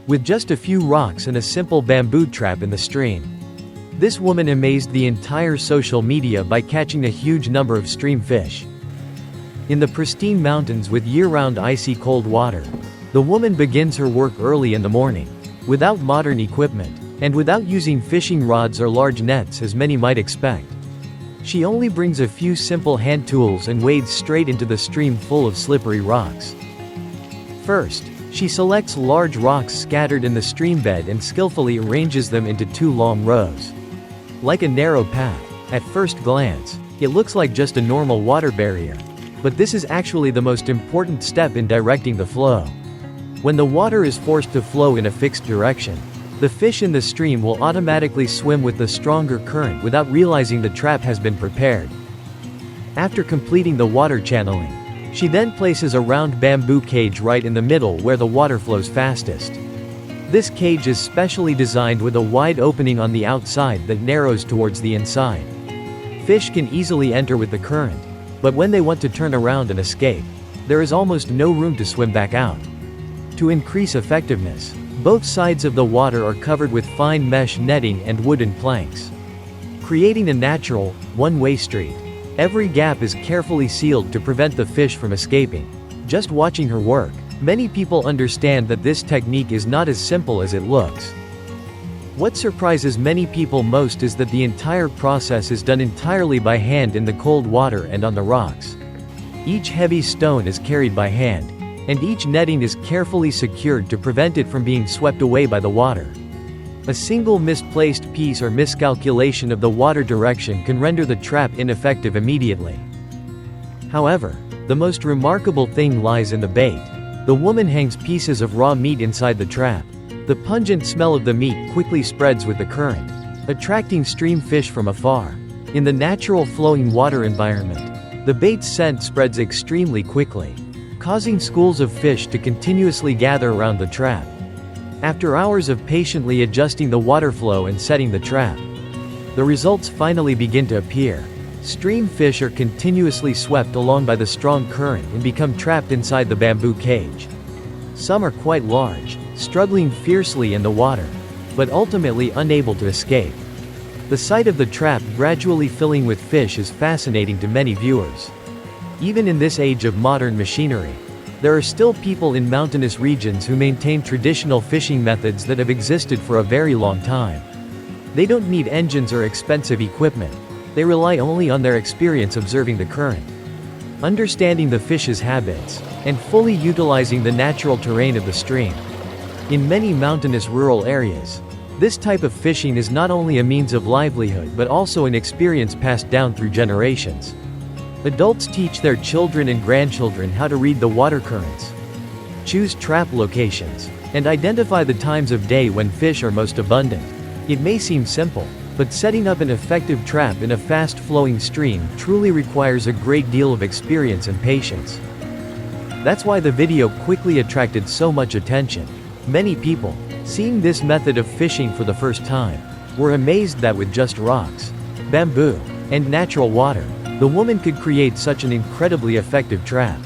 with just a few rocks and a simple bamboo trap in the stream. This woman amazed the entire social media by catching a huge number of stream fish. In the pristine mountains with year-round icy cold water, the woman begins her work early in the morning, without modern equipment, and without using fishing rods or large nets as many might expect. She only brings a few simple hand tools and wades straight into the stream full of slippery rocks. First, she selects large rocks scattered in the stream bed and skillfully arranges them into 2 long rows. Like a narrow path, at first glance, it looks like just a normal water barrier. But this is actually the most important step in directing the flow. When the water is forced to flow in a fixed direction, the fish in the stream will automatically swim with the stronger current without realizing the trap has been prepared. After completing the water channeling, she then places a round bamboo cage right in the middle where the water flows fastest. This cage is specially designed with a wide opening on the outside that narrows towards the inside. Fish can easily enter with the current, but when they want to turn around and escape, there is almost no room to swim back out. To increase effectiveness, both sides of the water are covered with fine mesh netting and wooden planks, creating a natural, one-way street. Every gap is carefully sealed to prevent the fish from escaping. Just watching her work, many people understand that this technique is not as simple as it looks. What surprises many people most is that the entire process is done entirely by hand in the cold water and on the rocks. Each heavy stone is carried by hand, and each netting is carefully secured to prevent it from being swept away by the water. A single misplaced piece or miscalculation of the water direction can render the trap ineffective immediately. However, the most remarkable thing lies in the bait. The woman hangs pieces of raw meat inside the trap. The pungent smell of the meat quickly spreads with the current, attracting stream fish from afar. In the natural flowing water environment, the bait's scent spreads extremely quickly, causing schools of fish to continuously gather around the trap. After hours of patiently adjusting the water flow and setting the trap, the results finally begin to appear. Stream fish are continuously swept along by the strong current and become trapped inside the bamboo cage. Some are quite large, struggling fiercely in the water, but ultimately unable to escape. The sight of the trap gradually filling with fish is fascinating to many viewers. Even in this age of modern machinery, there are still people in mountainous regions who maintain traditional fishing methods that have existed for a very long time. They don't need engines or expensive equipment. They rely only on their experience observing the current, understanding the fish's habits, and fully utilizing the natural terrain of the stream. In many mountainous rural areas, this type of fishing is not only a means of livelihood but also an experience passed down through generations. Adults teach their children and grandchildren how to read the water currents, choose trap locations, and identify the times of day when fish are most abundant. It may seem simple, but setting up an effective trap in a fast-flowing stream truly requires a great deal of experience and patience. That's why the video quickly attracted so much attention. Many people, seeing this method of fishing for the first time, were amazed that with just rocks, bamboo, and natural water, the woman could create such an incredibly effective trap.